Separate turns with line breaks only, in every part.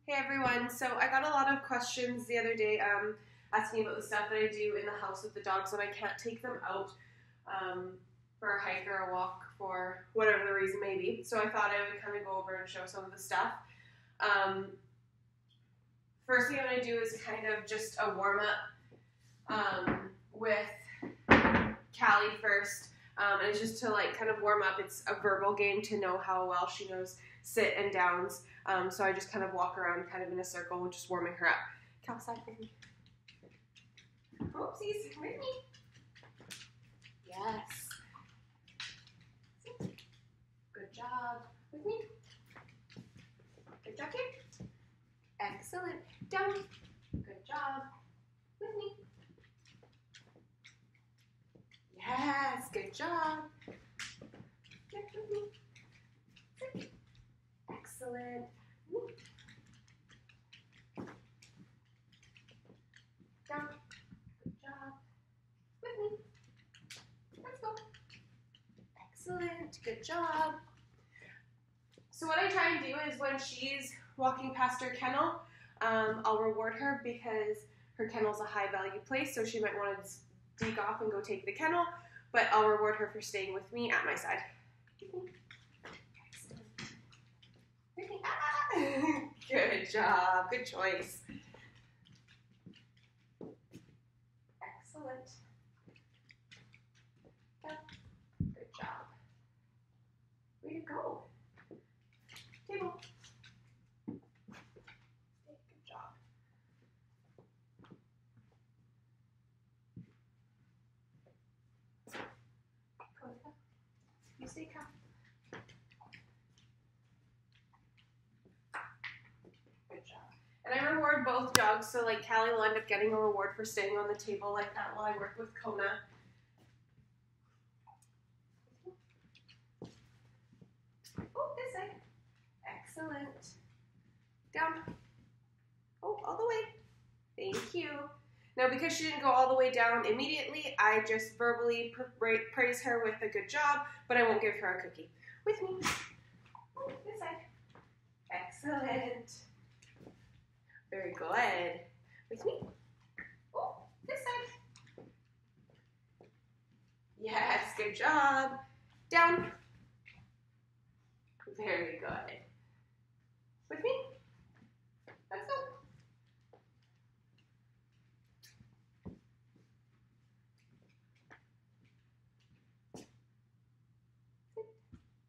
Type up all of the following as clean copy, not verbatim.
Hey everyone, so I got a lot of questions the other day asking about the stuff that I do in the house with the dogs when I can't take them out um, for a hike or a walk for whatever the reason may be. So I thought I would kind of go over and show some of the stuff. Um, First thing I'm going to do is kind of just a warm up with Callie first. And it's just to like kind of warm up. It's a verbal game to know how well she knows sit and downs. So I just kind of walk around kind of in a circle, just warming her up. Cal, side with me. Oopsies, with me. Yes. Good job. With me. Good job, kid. Excellent. Down. Good job. With me. Yes, good job. With me. Excellent. Down. Good job. With me. Let's go. Excellent. Good job. So what I try and do is when she's walking past her kennel, I'll reward her because her kennel's a high value place, so she might want to deke off and go take the kennel, but I'll reward her for staying with me at my side. Good job. Good choice. Excellent. Good job. Way to go. Table. Good job. You stay calm. Good job. And I reward both dogs, so like Callie will end up getting a reward for staying on the table like that while I work with Kona. Oh, this side. Excellent. Down. Oh, all the way. Thank you. Now, because she didn't go all the way down immediately, I just verbally praise her with a good job, but I won't give her a cookie. With me. Oh, this side. Excellent. Very good. With me. Oh, this side. Yes, good job. Down. Very good. With me. Let's go.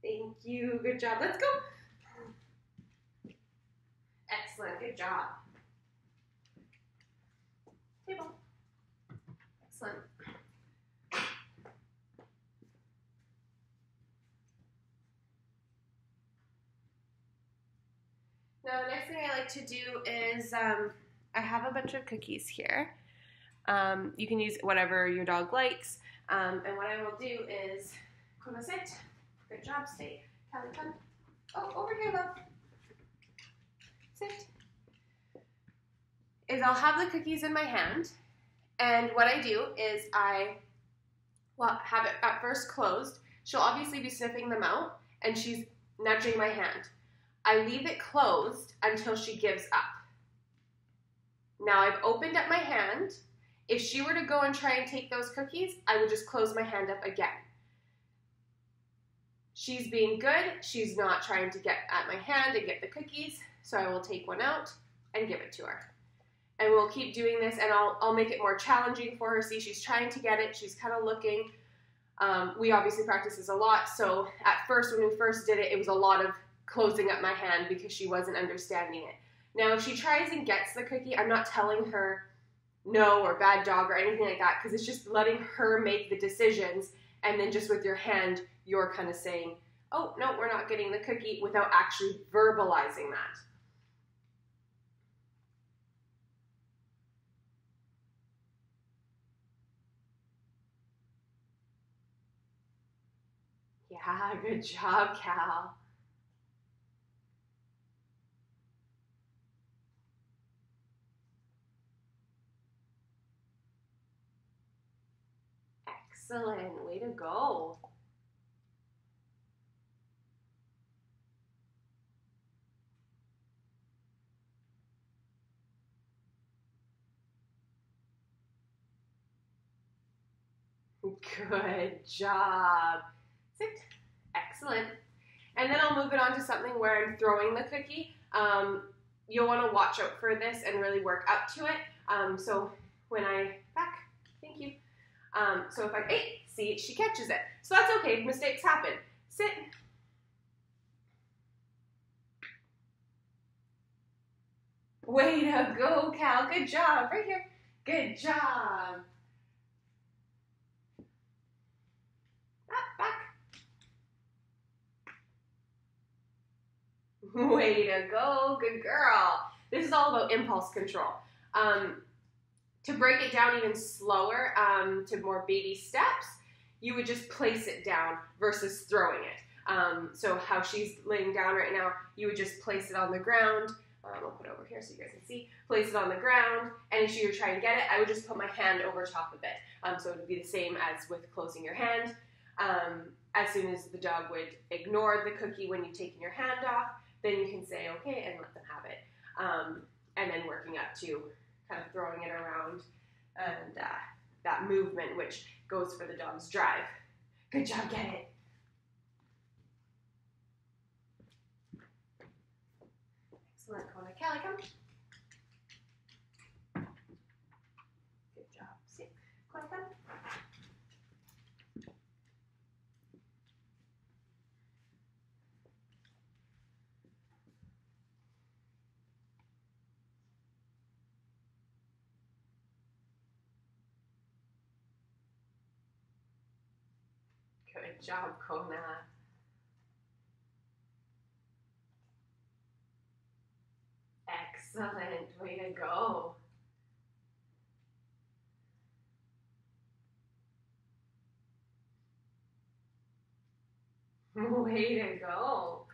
Thank you. Good job. Let's go. Excellent. Good job. Table. Excellent. Now, the next thing I like to do is I have a bunch of cookies here. You can use whatever your dog likes. And what I will do is, Kona, sit. Good job, stay. Callie, come. Oh, over here, love. Sit. Is I'll have the cookies in my hand, and what I do is I have it at first closed. She'll obviously be sniffing them out, and she's nudging my hand. I leave it closed until she gives up. Now I've opened up my hand. If she were to go and try and take those cookies, I would just close my hand up again. She's being good. She's not trying to get at my hand and get the cookies, so I will take one out and give it to her. And we'll keep doing this, and I'll make it more challenging for her. See, she's trying to get it. She's kind of looking. We obviously practice this a lot, so at first, when we first did it, it was a lot of closing up my hand because she wasn't understanding it. Now, if she tries and gets the cookie, I'm not telling her no or bad dog or anything like that, because it's just letting her make the decisions, and then just with your hand, you're kind of saying, oh, no, we're not getting the cookie, without actually verbalizing that. Yeah, good job, Cal. Excellent. Way to go. Good job. Sit. Excellent. And then I'll move it on to something where I'm throwing the cookie. You'll want to watch out for this and really work up to it. So when I, back, thank you. So if I, hey, see, she catches it. So that's okay, mistakes happen. Sit. Way to go, Cal, good job, right here. Good job. Back. Way to go, good girl. This is all about impulse control. To break it down even slower, to more baby steps, you would just place it down versus throwing it. So how she's laying down right now, you would just place it on the ground. I'll put it over here so you guys can see. Place it on the ground, and if you were trying to get it, I would just put my hand over top of it. So it would be the same as with closing your hand. As soon as the dog would ignore the cookie when you've taken your hand off, then you can say okay and let them have it. And then working up to kind of throwing it around and that movement which goes for the dog's drive. Good job, get it. Excellent, Kona. Callie, come. Good job. Sit. Kona, come. Good job, Kona. Excellent, way to go. Way to go.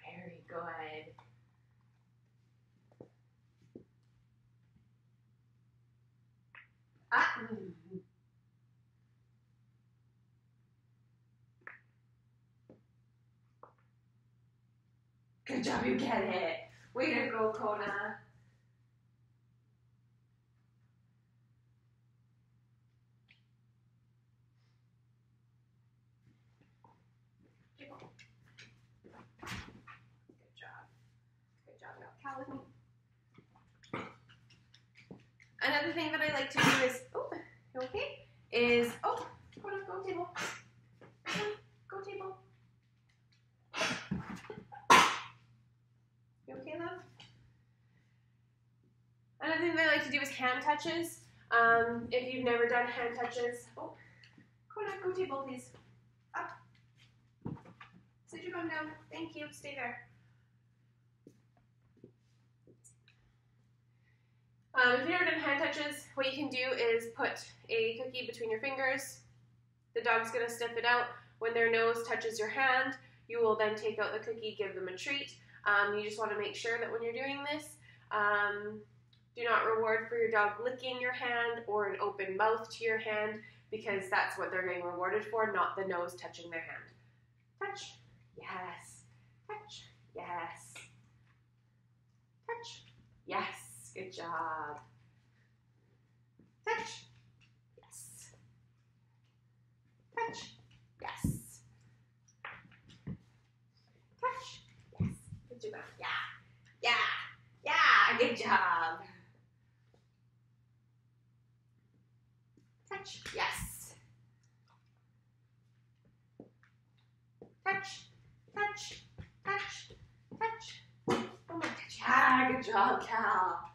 Very good. Good job, you get it. Way to go, Kona. Good job. Good job. Now, Cal with me. Another thing that I like to do is, oh, you okay? Is, oh, Kona, go table. Go table. You okay, love? Another thing that I like to do is hand touches. If you've never done hand touches, oh, Kona, go table, please. Up. Sit your bum down. Thank you. Stay there. If you've never done hand touches, what you can do is put a cookie between your fingers. The dog's going to sniff it out. When their nose touches your hand, you will then take out the cookie, give them a treat. You just want to make sure that when you're doing this, do not reward for your dog licking your hand or an open mouth to your hand, because that's what they're getting rewarded for, not the nose touching their hand. Touch. Yes. Touch. Yes. Touch. Yes. Good job. Touch. Yes. Touch. Yes. Touch. Yes. Good job. Yeah. Yeah. Yeah. Good job. Touch. Yes. Touch. Touch. Touch. Touch. Oh my gosh. Yeah. Good job, Cal.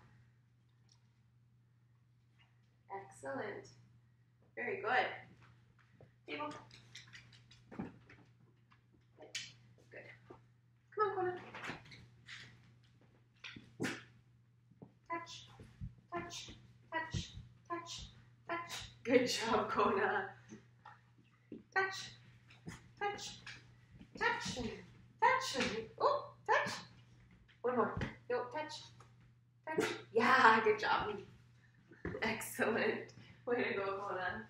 Excellent. Very good. Table. Good. Come on, Kona. Touch. Touch. Touch. Touch. Touch. Good job, Kona. Touch. Touch. Touch. Touch. Oh, touch. One more. No, touch. Touch. Yeah, good job. Excellent. Way to go, Kona.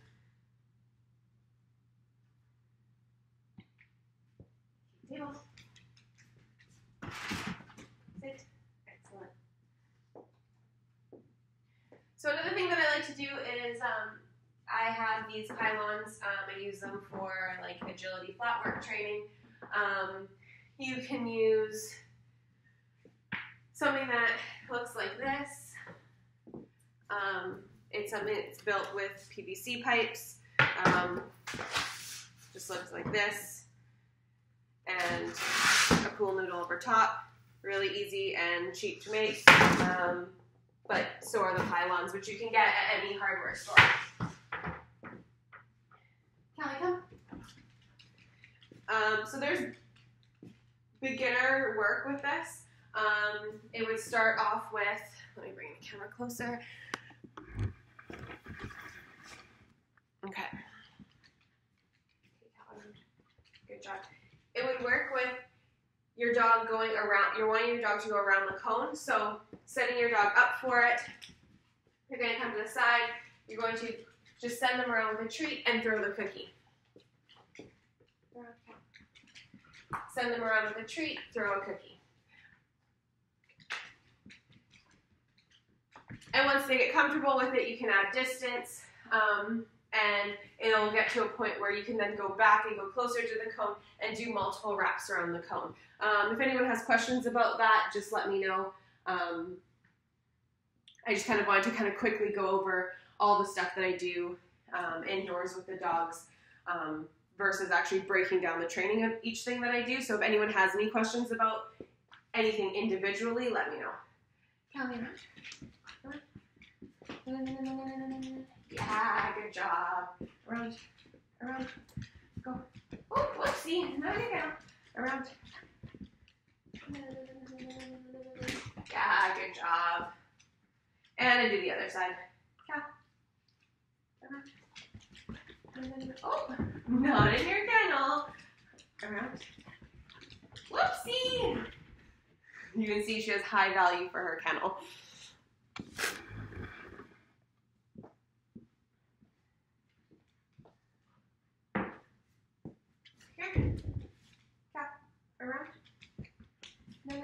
Table. Sit. I have these pylons. I use them for like agility flat work training. You can use something that looks like this. It's something that's built with PVC pipes. Just looks like this. And a pool noodle over top. Really easy and cheap to make. But so are the pylons, which you can get at any hardware store. Callie, come. So there's beginner work with this. It would start off with, let me bring the camera closer. Okay. Good job. It would work with your dog going around, you're wanting your dog to go around the cone, so setting your dog up for it, you're going to come to the side, you're going to just send them around with a treat and throw the cookie. Send them around with a treat, throw a cookie. And once they get comfortable with it, you can add distance, and it'll get to a point where you can then go back and go closer to the cone and do multiple wraps around the cone. If anyone has questions about that, just let me know. I just kind of wanted to kind of quickly go over all the stuff that I do indoors with the dogs versus actually breaking down the training of each thing that I do. So if anyone has any questions about anything individually, let me know. Callie, yeah, good job. Around, around, go. Oh, whoopsie, no, you go. Around. Yeah, good job. And I do the other side. Yeah. Around. Oh, not in your kennel. Around. Whoopsie. You can see she has high value for her kennel. Here. Cap. Around. No.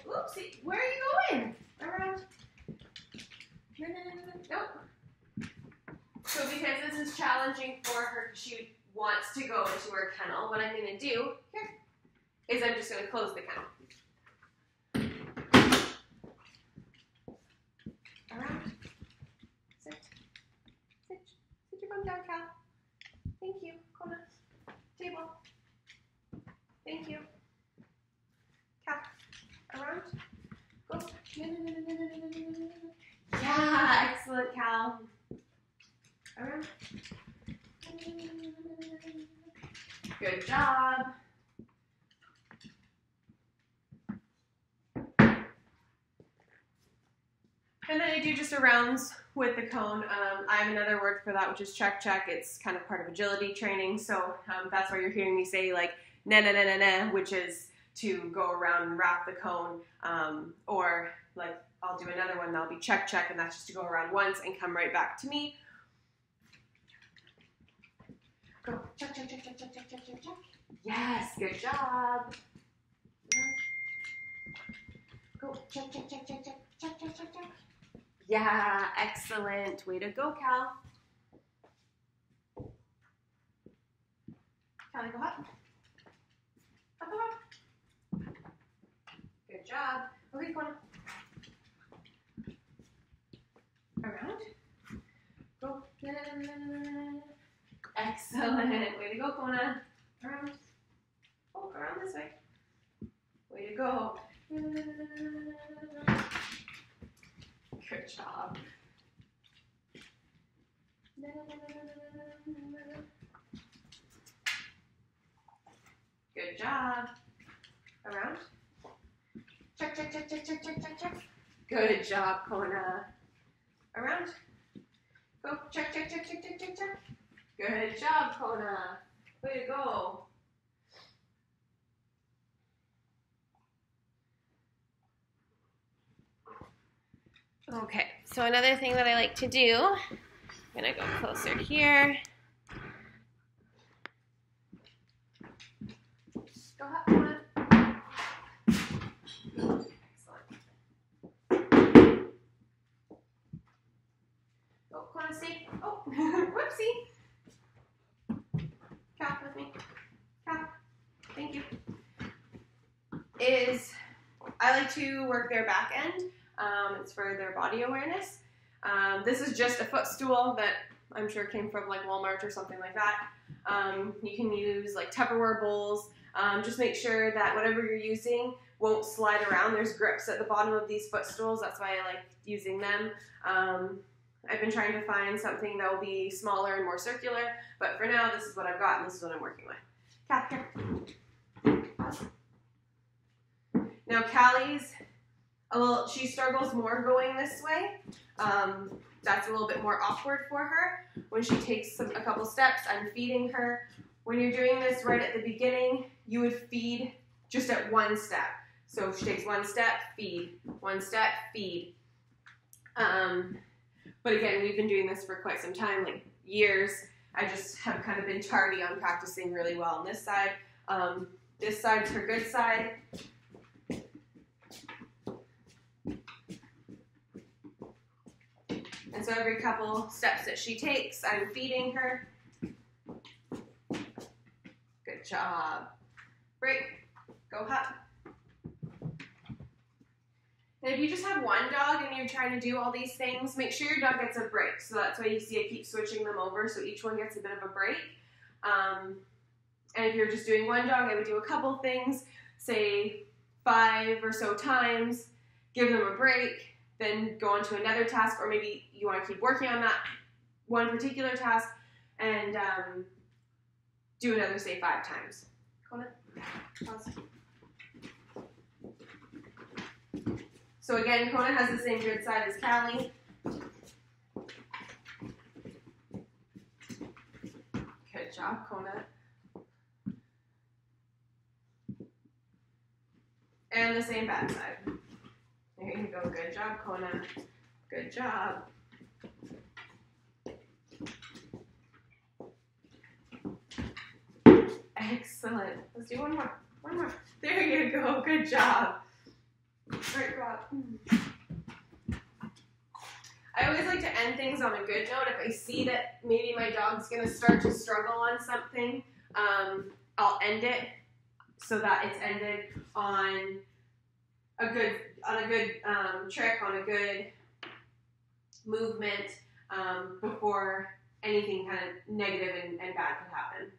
Oopsie. Where are you going? Around. No. Nope. So because this is challenging for her, she wants to go into her kennel, what I'm going to do here is I'm just going to close the kennel. Around. Sit. Sit your bum down, Cal. Thank you. Kona. Table. Thank you. Cal. Around. Go. No. Yeah, excellent, Cal. Around. Good job. And then I do just a rounds with the cone. I have another word for that, which is check. It's kind of part of agility training. So that's why you're hearing me say like na, which is to go around and wrap the cone. Or like I'll do another one, that'll be check, and that's just to go around once and come right back to me. Go, check. Yes, good job. Go, check. Yeah, excellent. Way to go, Cal. Callie, go up. Up. Good job. Okay, Kona. Around. Go. Excellent. Way to go, Kona. Around. Oh, around this way. Way to go. Good job. Good job. Around. Check. Good job, Kona. Around. Go. Check. Good job, Kona. Way to go. Okay, so another thing that I like to do, I'm gonna go closer here. Go up, Kona. Excellent. Oh, Kona, stay. Oh, Whoopsie. Cal, with me. Cal. Thank you. I like to work their back end. It's for their body awareness. This is just a footstool that I'm sure came from like Walmart or something like that. You can use like Tupperware bowls. Just make sure that whatever you're using won't slide around. There's grips at the bottom of these footstools. That's why I like using them. I've been trying to find something that will be smaller and more circular, but for now, this is what I've got and this is what I'm working with. Cap, here. Now, Callie's she struggles more going this way. That's a little bit more awkward for her. When she takes a couple steps, I'm feeding her. When you're doing this right at the beginning, you would feed just at one step. So if she takes one step, feed. One step, feed. But again, we've been doing this for quite some time, like years. I just have kind of been tardy on practicing really well on this side. This side's her good side. And so every couple steps that she takes, I'm feeding her. Good job. Break. Go hop. And if you just have one dog and you're trying to do all these things, make sure your dog gets a break. So that's why you see I keep switching them over so each one gets a bit of a break. And if you're just doing one dog, I would do a couple things, say 5 or so times, give them a break, then go on to another task, or maybe you want to keep working on that one particular task and do another, say 5 times. Kona, pause. So again, Kona has the same good side as Callie. Good job, Kona. And the same bad side. There you go. Good job, Kona. Good job. Excellent. Let's do one more. One more. There you go. Good job. Right, go up. I always like to end things on a good note. If I see that maybe my dog's going to start to struggle on something, I'll end it so that it's ended on a good trick, on a good movement before anything kind of negative and bad could happen.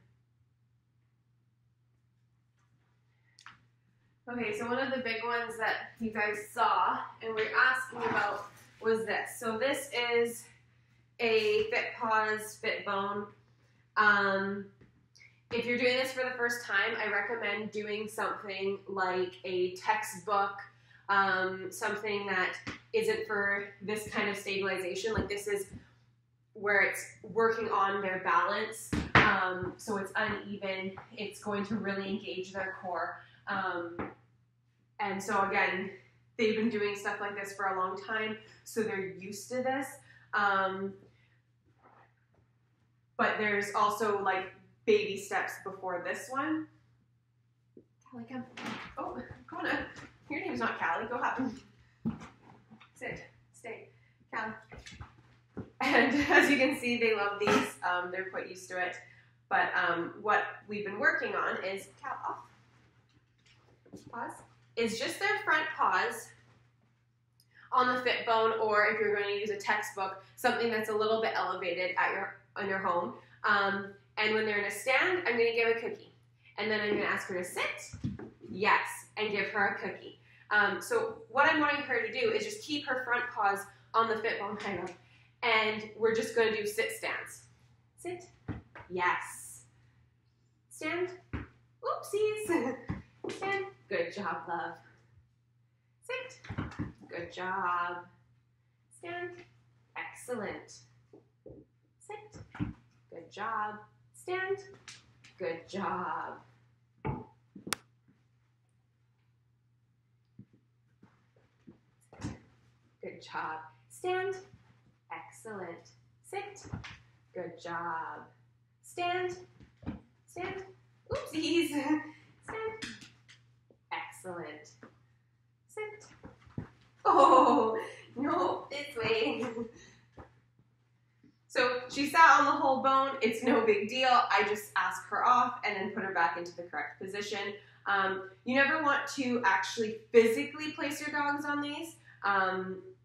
Okay, so one of the big ones that you guys saw and were asking about was this. So this is a FitPaws FitBone. If you're doing this for the first time, I recommend doing something like a textbook, something that isn't for this kind of stabilization. Like this is where it's working on their balance, so it's uneven. It's going to really engage their core. And so again, they've been doing stuff like this for a long time, so they're used to this. But there's also like baby steps before this one. Callie, come. Oh, Kona. Your name's not Callie. Go hop. Sit. Stay. Callie. And as you can see, they love these. They're quite used to it. But what we've been working on is, Cal, off. Pause. Is just their front paws on the FitBone, or if you're going to use a textbook, something that's a little bit elevated in your home. And when they're in a stand, I'm going to give a cookie. And then I'm going to ask her to sit, yes, and give her a cookie. So what I'm wanting her to do is just keep her front paws on the FitBone kind of, and we're just going to do sit stands. Sit, yes. Stand, oopsies. Stand. Good job, love. Sit. Good job. Stand. Excellent. Sit. Good job. Stand. Good job. Good job. Stand. Excellent. Sit. Good job. Stand. Stand. Oopsies. Stand. Excellent. Sit. Oh, no, this way. So she sat on the whole bone. It's no big deal. I just ask her off and then put her back into the correct position. You never want to actually physically place your dogs on these.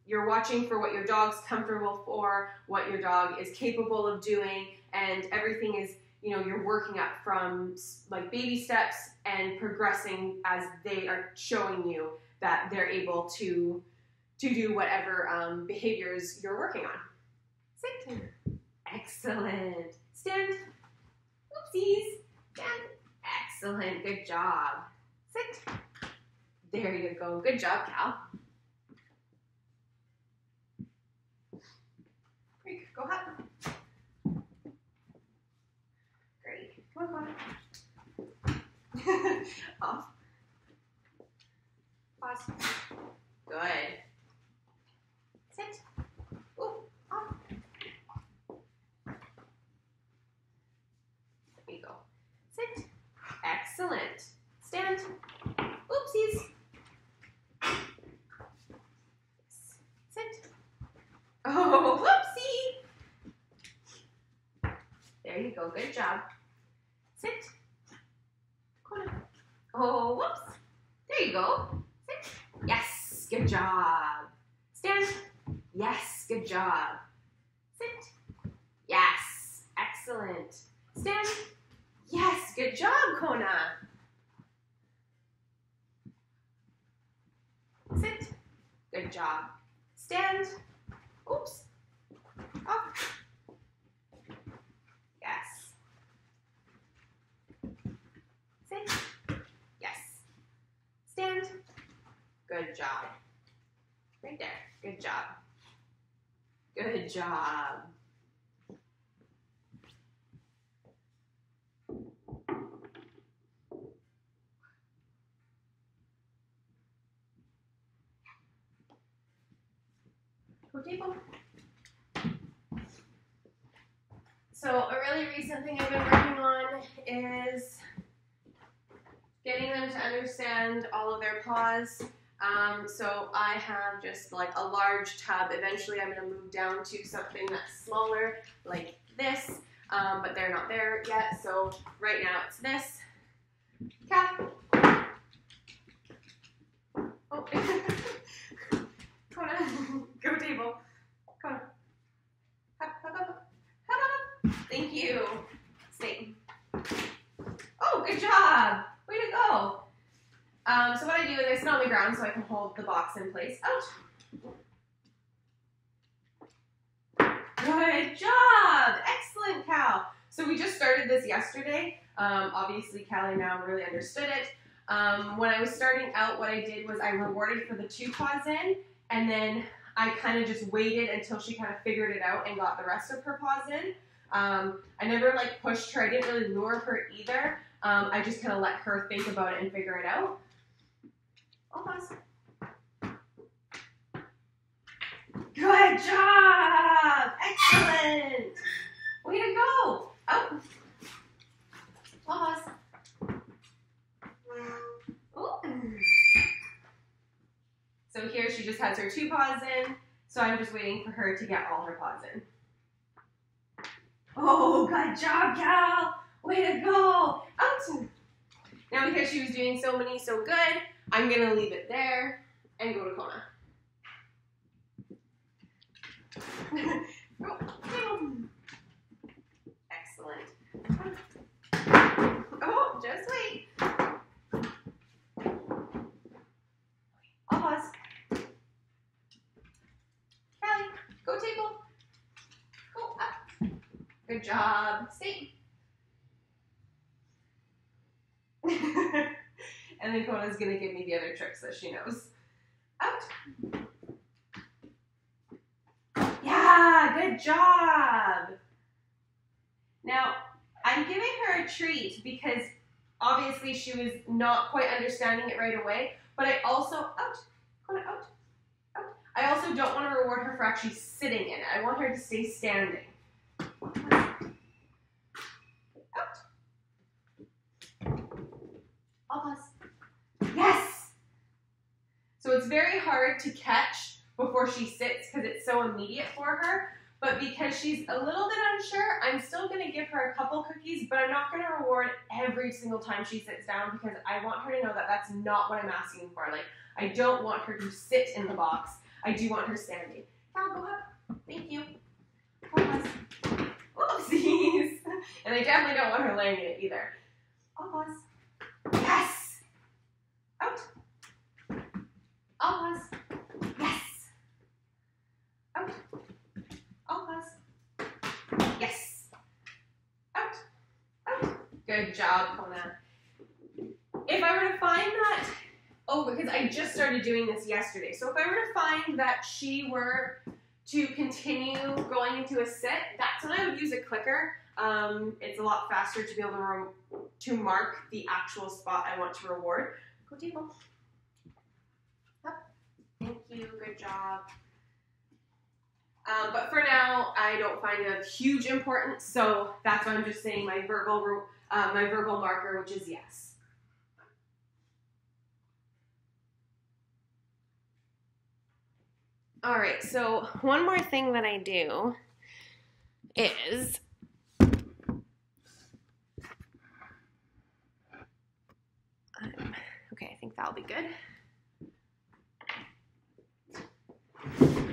You're watching for what your dog's comfortable for, what your dog is capable of doing, and everything is, you know, you're working up from like baby steps and progressing as they are showing you that they're able to do whatever behaviors you're working on. Sit. Excellent. Stand. Oopsies. Stand. Excellent. Good job. Sit. There you go. Good job, Cal. Great. Go up. Great. Come on. Off. Pause. Good. Sit. Ooh. Off. There you go. Sit. Excellent. Stand. Oopsies. Sit. Oh, whoopsie. There you go. Good job. Sit. Corner. Oh, whoops. There you go. Sit. Yes. Good job. Stand. Yes. Good job. Sit. Yes. Excellent. Stand. Yes. Good job, Kona. Sit. Good job. Stand. Oops. Off. Yes. Sit. Yes. Stand. Good job. Right there. Good job. Good job. Go table. So a really recent thing I've been working on is getting them to understand all of their paws. So I have just like a large tub. Eventually I'm going to move down to something that's smaller like this, but they're not there yet. So right now it's this. Cap. Oh. Kona. Go table. Kona. Up, up, up, up, up. Thank you. Stay. Oh, good job. Way to go. So what I do is I sit on the ground so I can hold the box in place. Out. Good job. Excellent, Cal. So we just started this yesterday. Obviously, Callie now really understood it. When I was starting out, what I did was I rewarded for the 2 paws in, and then I kind of just waited until she kind of figured it out and got the rest of her paws in. I never like pushed her. I didn't really lure her either. I just kind of let her think about it and figure it out. Almost. Good job! Excellent! Way to go! Out. Pause. Ooh. So here she just has her 2 paws in, so I'm just waiting for her to get all her paws in. Oh, good job, Cal! Way to go! Out! Now because she was doing so many so good, I'm going to leave it there and go to Kona. Excellent. Oh, just wait. I'll pause. Callie, go table. Go up. Good job. Stay. And then Kona's going to give me the other tricks that she knows. Out. Yeah, good job. Now, I'm giving her a treat because obviously she was not quite understanding it right away, but I also, out, Kona, out, out. I also don't want to reward her for actually sitting in it. I want her to stay standing. Out. Almost. Yes! So it's very hard to catch before she sits because it's so immediate for her, But because she's a little bit unsure, I'm still going to give her a couple cookies, but I'm not going to reward every single time she sits down because I want her to know that that's not what I'm asking for. Like, I don't want her to sit in the box. I do want her standing. Cal, go up. Thank you. Pause. Oopsies. And I definitely don't want her laying in it either. I'll pause. Yes. Out. I'll pause. Yes. Out. I'll pause. Yes. Out. Out. Good job, Kona. If I were to find that, because I just started doing this yesterday. So if I were to find that she were to continue going into a sit, that's when I would use a clicker. It's a lot faster to be able to mark the actual spot I want to reward. Go table. Up. Thank you. Good job. But for now, I don't find it of huge importance, so that's why I'm just saying my verbal marker, which is yes. All right, so one more thing that I do is okay, I think that'll be good.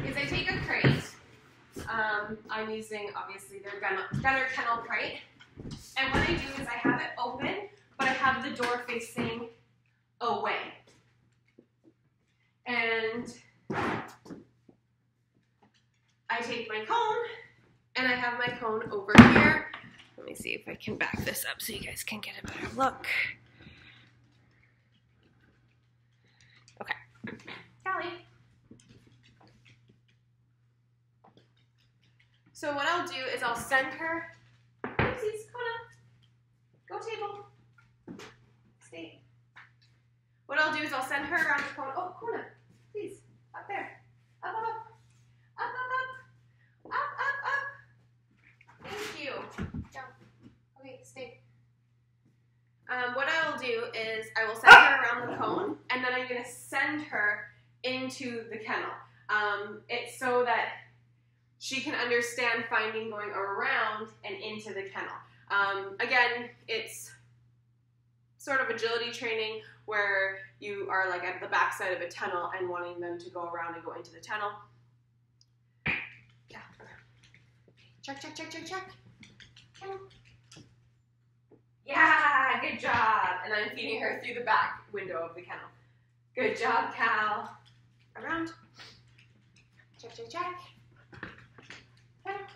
Is I take a crate. I'm using, obviously, their Gunner Kennel crate. And what I do is I have it open, but I have the door facing away. And I take my cone, and I have my cone over here. Let me see if I can back this up so you guys can get a better look. Okay. Callie. So what I'll do is I'll send her, oopsies, Kona, go table, stay. What I'll do is I'll send her around the cone. Oh, Kona, please, up there, up, up, up, up, up, up, up, up, up. Thank you. Jump. Okay, stay. What I will do is I will send her around the cone, and then I'm going to send her into the kennel. It's so that she can understand finding going around and into the kennel. Again, it's sort of agility training where you are like at the back side of a tunnel and wanting them to go around and go into the tunnel. Yeah. Check, check, check, check, check. Kennel. Yeah, good job. And I'm feeding her through the back window of the kennel. Good job, Cal. Around. Check, check, check. Kennel.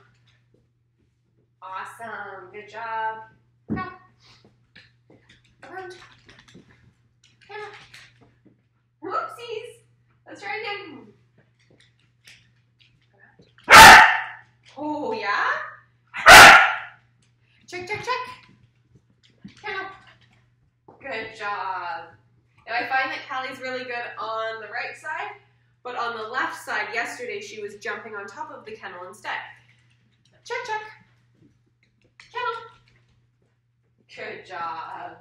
Awesome. Good job. Go. Around. Kennel. Whoopsies. Let's try again. Around. Oh, yeah? Check, check, check. Kennel. Good job. And I find that Callie's really good on the right side, but on the left side, yesterday she was jumping on top of the kennel instead. Check, check. Kennel. Good job.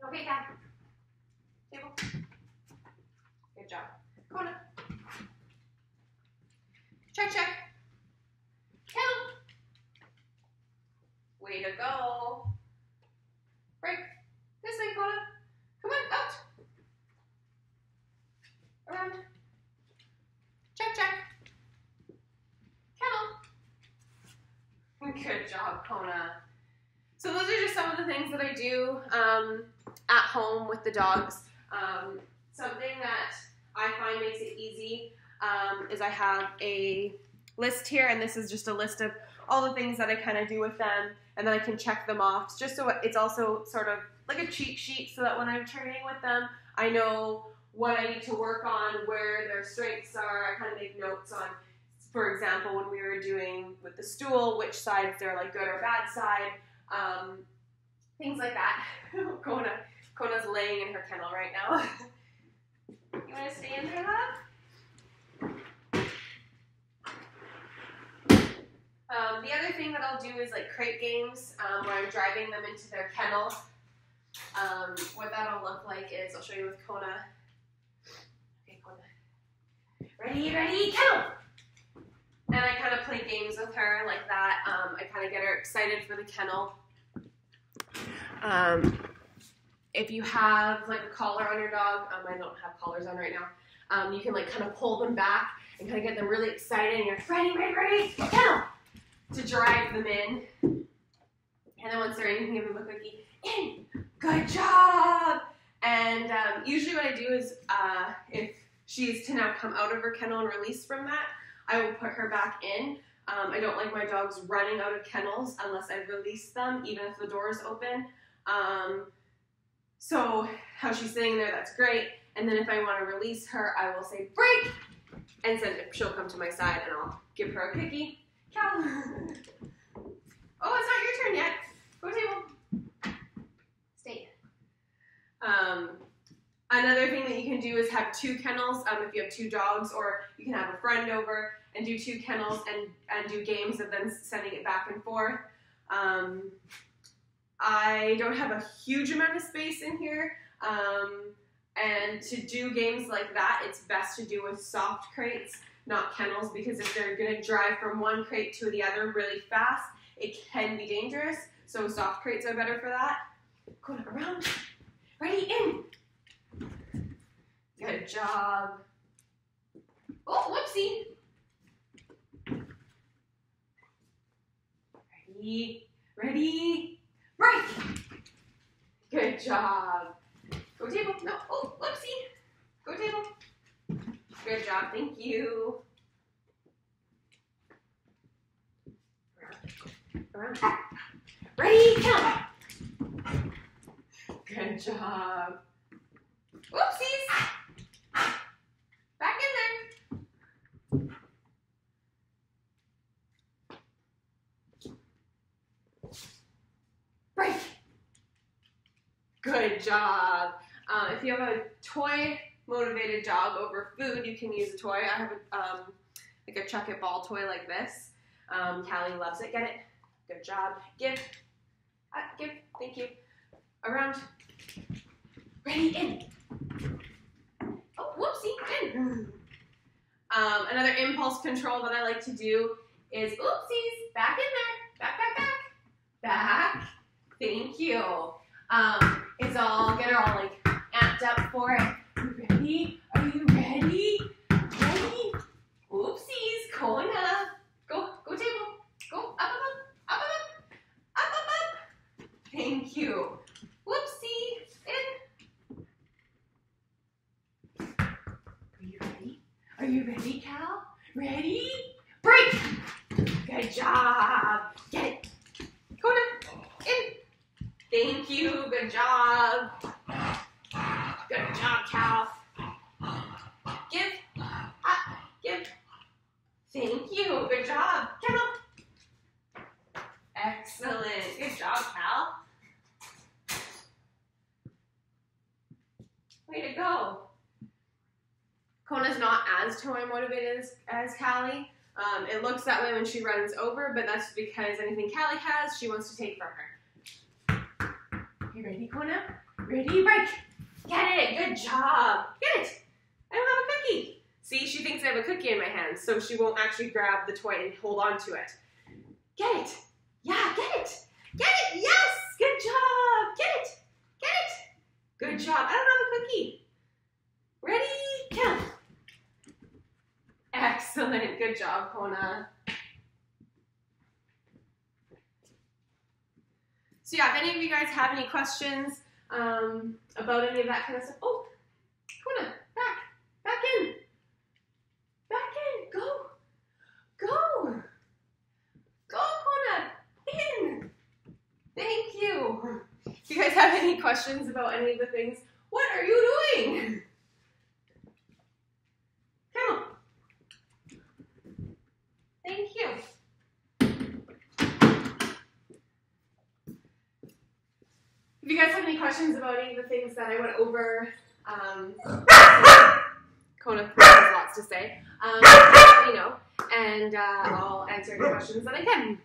Okay, Cal. Table. Good job. Kona. Check, check. Kennel. Way to go. Break. This way, Kona. Come on, out. Around. Check, check. Kennel. Good job, Kona. So those are just some of the things that I do at home with the dogs. Something that I find makes it easy is I have a list here, and this is just a list of all the things that I kind of do with them, and then I can check them off, just so it's also sort of like a cheat sheet, so that when I'm training with them, I know what I need to work on, where their strengths are. I kind of make notes on, for example, when we were doing with the stool, which sides they're like good or bad side, things like that. Kona's laying in her kennel right now. You want to stay in there, love? The other thing that I'll do is like crate games where I'm driving them into their kennel. What that'll look like is, I'll show you with Kona. Okay, Kona. Ready, ready, kennel! And I kind of play games with her like that. I kind of get her excited for the kennel. If you have like a collar on your dog, I don't have collars on right now, you can like kind of pull them back and kind of get them really excited and you're ready, kennel, to drive them in. And then once they're in, you can give them a cookie. In! Good job! And usually what I do is if she's to now come out of her kennel and release from that, I will put her back in. I don't like my dogs running out of kennels unless I release them, even if the door is open. So how she's sitting there, that's great. And then if I want to release her, I will say, break! And then she'll come to my side and I'll give her a cookie. Cal. Oh, it's not your turn yet. Go table. Stay. Another thing that you can do is have 2 kennels if you have 2 dogs, or you can have a friend over and do 2 kennels and do games of them sending it back and forth. I don't have a huge amount of space in here, and to do games like that, it's best to do with soft crates, not kennels, because if they're going to drive from one crate to the other really fast, it can be dangerous, so soft crates are better for that. Go around. Ready, in. Good job. Oh, whoopsie. Ready, break. Good job. Go table. No, oh, whoopsie. Go table. Good job, thank you. Around. Ready, count. Good job. Whoopsies. Back in there. Break. Good job. If you have a toy motivated dog over food, you can use a toy. I have like a chuck it ball toy like this. Callie loves it. Get it. Good job. Give. Thank you. Around. Ready, in. Oh, whoopsie, in. Another impulse control that I like to do is, oopsies, back in there. Back. Thank you. Get her all like amped up for it. You ready? Are you ready? Ready? Oopsies, Kona. Go table. Go up. Thank you. Whoopsie, in. Are you ready, Cal? Ready? Break! Good job. Get it. Kona, in. Thank you. Good job. Good job, Cal. Give. Give. Thank you. Good job. Kennel. Excellent. Good job, Cal. Way to go. Kona's not as toy motivated as Callie. It looks that way when she runs over, but that's because anything Callie has, she wants to take from her. You ready, Kona? Ready, break. Get it. Good job. Get it. I don't have a cookie. See, she thinks I have a cookie in my hand, so she won't actually grab the toy and hold on to it. Get it. Yeah, get it. Get it. Yes. Good job. Get it. Good job. I don't have a cookie. Ready? Count. Excellent. Good job, Kona. So yeah, if any of you guys have any questions about any of that kind of stuff, oh, Kona, back in. Go, Kona, in. Thank you. If you guys have any questions about any of the things, what are you doing? Come on. Thank you. If you guys have any questions about any of the things that I went over, Kona has lots to say, let me know, and I'll answer any questions that I can.